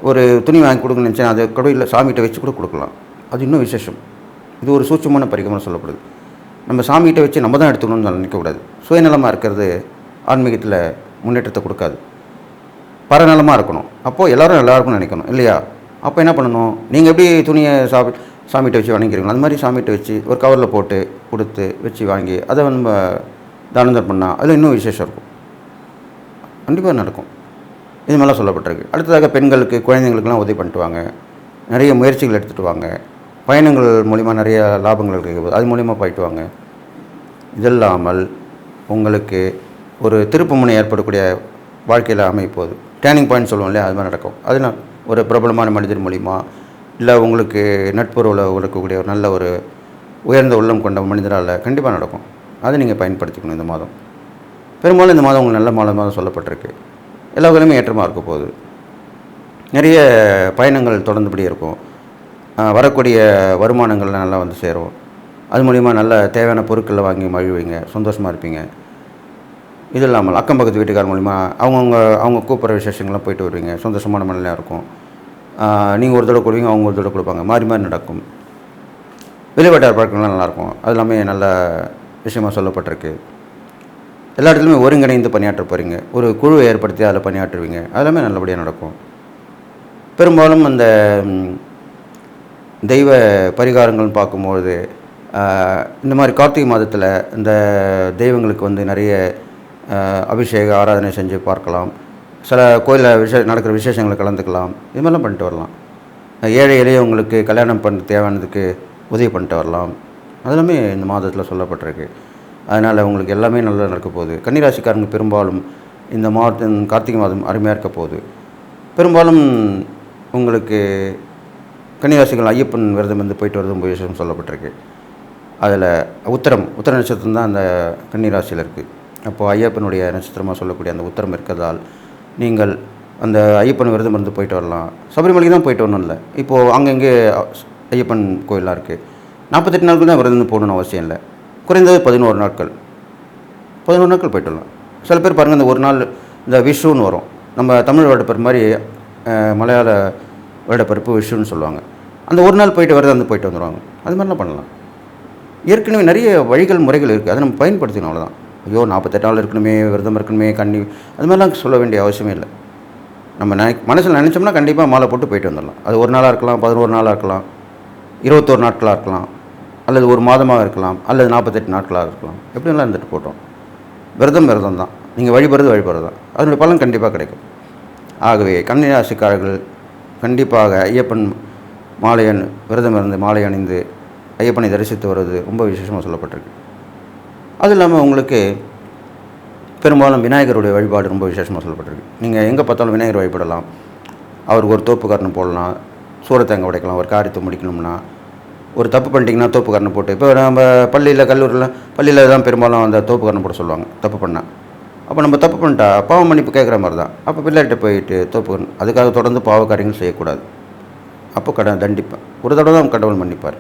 ஒரு துணி வாங்கி கொடுங்கன்னு நினச்சேன், அதை கடையில் சாமிகிட்ட வச்சு கூட கொடுக்கலாம். அது இன்னும் விசேஷம். இது ஒரு சூட்சமான பரிகாரம் சொல்லப்படுது. நம்ம சாமிகிட்ட வச்சு நம்ம தான் எடுத்துக்கணும்னு நினைக்கக்கூடாது. சுயநலமாக இருக்கிறது ஆன்மீகத்தில் முன்னேற்றத்தை கொடுக்காது. பரநலமாக இருக்கணும். அப்போது எல்லோரும் நல்லா இருக்கும்னு நினைக்கணும் இல்லையா? அப்போ என்ன பண்ணணும், நீங்கள் எப்படி துணியை சாமிகிட்ட வச்சு வணங்கிறீங்களோ அது மாதிரி சாமிகிட்ட வச்சு ஒரு கவரில் போட்டு கொடுத்து வச்சு வாங்கி அதை நம்ம தானம் பண்ணால் அதில் இன்னும் விசேஷம் இருக்கும். கண்டிப்பாக நடக்கும். இது மாதிரிலாம் சொல்லப்பட்டிருக்கு. அடுத்ததாக பெண்களுக்கு, குழந்தைங்களுக்கெல்லாம் உதவி பண்ணிட்டு வாங்க. நிறைய முயற்சிகள் எடுத்துகிட்டு வாங்க. பயணங்கள் மூலிமா நிறைய லாபங்கள் கிடைக்குது, அது மூலிமா போயிட்டு வாங்க. இதல்லாமல் உங்களுக்கு ஒரு திருப்புமுனை ஏற்படக்கூடிய வாழ்க்கையில் அமைப்போகுது. டேர்னிங் பாயிண்ட் சொல்லுவோம் இல்லையா, அது மாதிரி நடக்கும். அதனால் ஒரு பிரபலமான மனிதர் மூலிமா இல்லை உங்களுக்கு நட்புறவில் இருக்கக்கூடிய ஒரு நல்ல ஒரு உயர்ந்த உள்ளம் கொண்ட மனிதரால் கண்டிப்பாக நடக்கும். அதை நீங்கள் பயன்படுத்திக்கணும் இந்த மாதம். பெரும்பாலும் இந்த மாதம் உங்களுக்கு நல்ல மாதம் சொல்லப்பட்டிருக்கு. எல்லா வகையிலுமே ஏற்றமாக இருக்க போகுது. நிறைய பயணங்கள் தொடர்ந்துபடியே இருக்கும். வரக்கூடிய வருமானங்கள்லாம் நல்லா வந்து சேரும். அது மூலிமா நல்ல தேவையான பொருட்களை வாங்கி மகிழ்வீங்க, சந்தோஷமாக இருப்பீங்க. இது இல்லாமல் அக்கம் பக்கத்து வீட்டுக்கார மூலிமா அவங்க கூப்பிட்ற விசேஷங்கள்லாம் போயிட்டு வருவீங்க, சந்தோஷமான மனநிலையாக இருக்கும். நீங்கள் ஒரு தடவை கொடுவீங்க, அவங்க ஒரு தடவை கொடுப்பாங்க, மாறி மாறி நடக்கும். வெளிவட்டார பழக்கங்கள்லாம் நல்லாயிருக்கும். அது எல்லாமே நல்ல விஷயமாக சொல்லப்பட்டிருக்கு. எல்லா இடத்துலையுமே ஒருங்கிணைந்து பணியாற்ற போகிறீங்க. ஒரு குழுவை ஏற்படுத்தி அதில் பணியாற்றுவீங்க. அதெல்லாமே நல்லபடியாக நடக்கும். பெரும்பாலும் அந்த தெய்வ பரிகாரங்கள்னு பார்க்கும்பொழுது இந்த மாதிரி கார்த்திகை மாதத்தில் இந்த தெய்வங்களுக்கு வந்து நிறைய அபிஷேக ஆராதனை செஞ்சு பார்க்கலாம். சில கோயிலில் நடக்கிற விசேஷங்களை கலந்துக்கலாம். இது மாதிரிலாம் பண்ணிட்டு வரலாம். ஏழை எளியவங்களுக்கு கல்யாணம் பண்ண தேவையானதுக்கு உதவி பண்ணிட்டு வரலாம். அதெல்லாமே இந்த மாதத்தில் சொல்லப்பட்டிருக்கு. அதனால் உங்களுக்கு எல்லாமே நல்லா நடக்க போகுது. கன்னிராசிக்காரங்க பெரும்பாலும் இந்த மாதம் கார்த்திகை மாதம் அருமையாக இருக்க போகுது. பெரும்பாலும் உங்களுக்கு கன்னிராசிகள் ஐயப்பன் விரதம் வந்து போயிட்டு வரது ரொம்ப விஷயம் சொல்லப்பட்டிருக்கு. அதில் உத்திர நட்சத்திரம் தான் அந்த கன்னிராசியில் இருக்குது. அப்போது ஐயப்பனுடைய நட்சத்திரமாக சொல்லக்கூடிய அந்த உத்திரம் இருக்கிறதால் நீங்கள் அந்த ஐயப்பன் விரதம் இருந்து போயிட்டு வரலாம். சபரிமலைக்கு தான் போயிட்டு வரணும் இல்லை. இப்போது அங்கங்கே ஐயப்பன் கோயிலெலாம் இருக்குது. 48 நாட்கள் தான் விரதம் போகணுன்னு அவசியம் இல்லை. குறைந்தது 11 நாட்கள் போயிட்டு வரலாம். சில பேர் பாருங்கள், இந்த ஒரு நாள் இந்த விஷுன்னு வரும். நம்ம தமிழ் வருடப்பருப்பு மாதிரி மலையாள வருடப்பருப்பு விஷுன்னு சொல்லுவாங்க. அந்த ஒரு நாள் போயிட்டு வரது வந்து போயிட்டு வந்துடுவாங்க. அது மாதிரிலாம் பண்ணலாம். ஏற்கனவே நிறைய வழிகள் முறைகள் இருக்குது. அதை நம்ம பயன்படுத்திக்கணும். அவ்வளோதான். ஐயோ 48 நாள் இருக்கணுமே, விரதம் இருக்கணுமே, அது மாதிரிலாம் சொல்ல வேண்டிய அவசியமே இல்லை. நம்ம மனசில் நினச்சோம்னா கண்டிப்பாக மாலை போட்டு போயிட்டு வந்துடலாம். அது ஒரு நாளாக இருக்கலாம், 11 நாளாக இருக்கலாம், 21 நாட்களாக இருக்கலாம், அல்லது ஒரு மாதமாக இருக்கலாம், அல்லது 48 நாட்களாக இருக்கலாம். எப்படிலாம் இருந்துட்டு போட்டோம். விரதம் தான். நீங்கள் வழிபடுறது தான். அதனுடைய பலன் கண்டிப்பாக கிடைக்கும். ஆகவே கன்னிராசிக்காரர்கள் கண்டிப்பாக ஐயப்பன் விரதம் இருந்து மாலை அணிந்து ஐயப்பனை தரிசித்து வருவது ரொம்ப விசேஷமாக சொல்லப்பட்டிருக்கு. அது இல்லாமல் உங்களுக்கு பெரும்பாலும் விநாயகருடைய வழிபாடு ரொம்ப விசேஷமாக சொல்லப்பட்டிருக்கு. நீங்கள் எங்கே பார்த்தாலும் விநாயகர் வழிபடலாம். அவருக்கு ஒரு தோப்புக்காரனை போடலாம், சூரத்தேங்காய் உடைக்கலாம். ஒரு காரியத்தை முடிக்கணும்னா, ஒரு தப்பு பண்ணிட்டீங்கன்னா தோப்புக்காரனை போட்டு, இப்போ நம்ம பள்ளியில் தான் பெரும்பாலும் அந்த தோப்புக்காரனை போட சொல்லுவாங்க தப்பு பண்ணால். அப்போ நம்ம தப்பு பண்ணிட்டா பாவ மன்னிப்பு கேட்குற மாதிரி தான். அப்போ பிள்ளைகிட்ட போயிட்டு தோப்புக்காரன் அதுக்காக தொடர்ந்து பாவக்காரியங்கள் செய்யக்கூடாது. அப்போ தண்டிப்பேன். ஒரு தடவை தான் கடவுள் மன்னிப்பார்,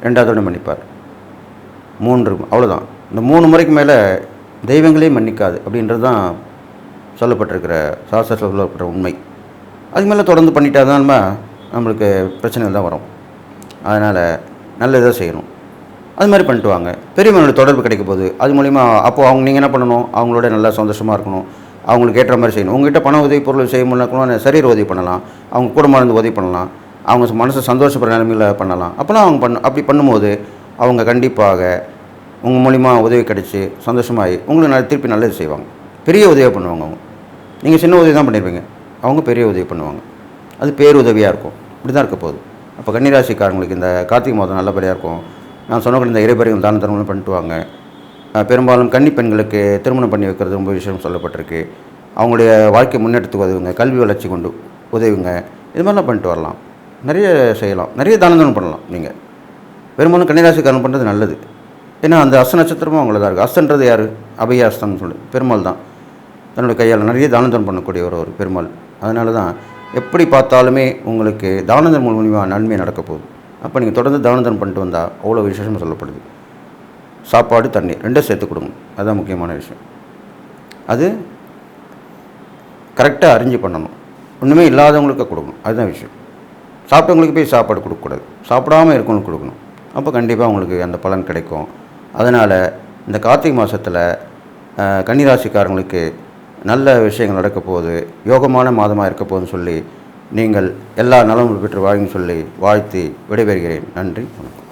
2வது தடவை மன்னிப்பார், 3 அவ்வளோதான். இந்த 3 முறைக்கு மேலே தெய்வங்களே மன்னிக்காது அப்படின்றது தான் சொல்லப்பட்டிருக்கிற சாஸ்திர சொல்லப்படுற உண்மை. அதுக்கு மேலே தொடர்ந்து பண்ணிட்டா தான் நம்மளுக்கு பிரச்சனைகள் தான் வரும். அதனால் நல்ல இதாக செய்யணும். அது மாதிரி பண்ணிட்டு வாங்க. பெரியவங்களோட தொடர்பு கிடைக்க போகுது. அது மூலிமா அப்போது நீங்கள் என்ன பண்ணணும், அவங்களோட நல்லா சந்தோஷமாக இருக்கணும். அவங்களுக்கு ஏற்ற மாதிரி செய்யணும். உங்கள்கிட்ட பண உதவி பொருள் செய்ய முடியலன்னா சரீர உதவி பண்ணலாம், அவங்க குடும்பம் இருந்து உதவி பண்ணலாம், அவங்க மனசு சந்தோஷப்படுற நிலைமையில் பண்ணலாம். அப்போலாம் அப்படி பண்ணும்போது அவங்க கண்டிப்பாக உங்கள் மூலிமா உதவி கிடைச்சி சந்தோஷமாகி உங்களுக்கு திருப்பி நல்லது செய்வாங்க. பெரிய உதவியாக பண்ணுவாங்க. அவங்க நீங்கள் சின்ன உதவி தான் பண்ணியிருப்பீங்க, அவங்க பெரிய உதவி பண்ணுவாங்க. அது பேருதவியாக இருக்கும். இப்படி தான் இருக்க போகுது. அப்போ கன்னிராசிக்காரங்களுக்கு இந்த கார்த்திகை மாதம் நல்லபடியாக இருக்கும். நான் சொன்னக்கூடிய இந்த இறைபறிகள் தான தர்மங்களும் பண்ணிட்டு வாங்க. பெரும்பாலும் கன்னி பெண்களுக்கு திருமணம் பண்ணி வைக்கிறது ரொம்ப விஷயம் சொல்லப்பட்டிருக்கு. அவங்களுடைய வாழ்க்கை முன்னெடுத்துக்கு உதவுங்க, கல்வி வளர்ச்சி கொண்டு உதவுங்க. இது மாதிரிலாம் பண்ணிட்டு வரலாம். நிறைய செய்யலாம், நிறைய தான தர்மம் பண்ணலாம். நீங்கள் பெரும்பாலும் கன்னிராசிக்காரன் பண்ணுறது நல்லது. ஏன்னா அந்த அஸ்த நட்சத்திரமும் அவங்கள தான் இருக்குது. அஸ்தன்றது யார்? அபய அஸ்தம்னு சொல்லி பெருமாள் தான். தன்னுடைய கையால் நிறைய தான தர்மம் பண்ணக்கூடிய ஒரு பெருமாள். அதனால தான் எப்படி பார்த்தாலுமே உங்களுக்கு தான தர்மம் மூலியமாக நன்மை நடக்க போகுது. அப்போ நீங்கள் தொடர்ந்து தான தர்மம் பண்ணிட்டு வந்தால் அவ்வளோ விசேஷமாக சொல்லப்படுது. சாப்பாடு தண்ணீர் 2 சேர்த்து கொடுங்க. அதுதான் முக்கியமான விஷயம். அது கரெக்டாக அறிஞ்சு பண்ணணும். ஒன்றுமே இல்லாதவங்களுக்கு கொடுக்கணும். அதுதான் விஷயம். சாப்பிட்டவங்களுக்கு போய் சாப்பாடு கொடுக்கக்கூடாது, சாப்பிடாமல் இருக்கவங்களுக்கு கொடுக்கணும். அப்போ கண்டிப்பாக உங்களுக்கு அந்த பலன் கிடைக்கும். அதனால் இந்த கார்த்திகை மாதத்தில் கன்னிராசிக்காரங்களுக்கு நல்ல விஷயங்கள் நடக்க போகுது, யோகமான மாதமாக இருக்க போகுதுன்னு சொல்லி நீங்கள் எல்லா நலமும் பெற்று வாழுன்னு சொல்லி வாழ்த்தி விடைபெறுகிறேன். நன்றி, வணக்கம்.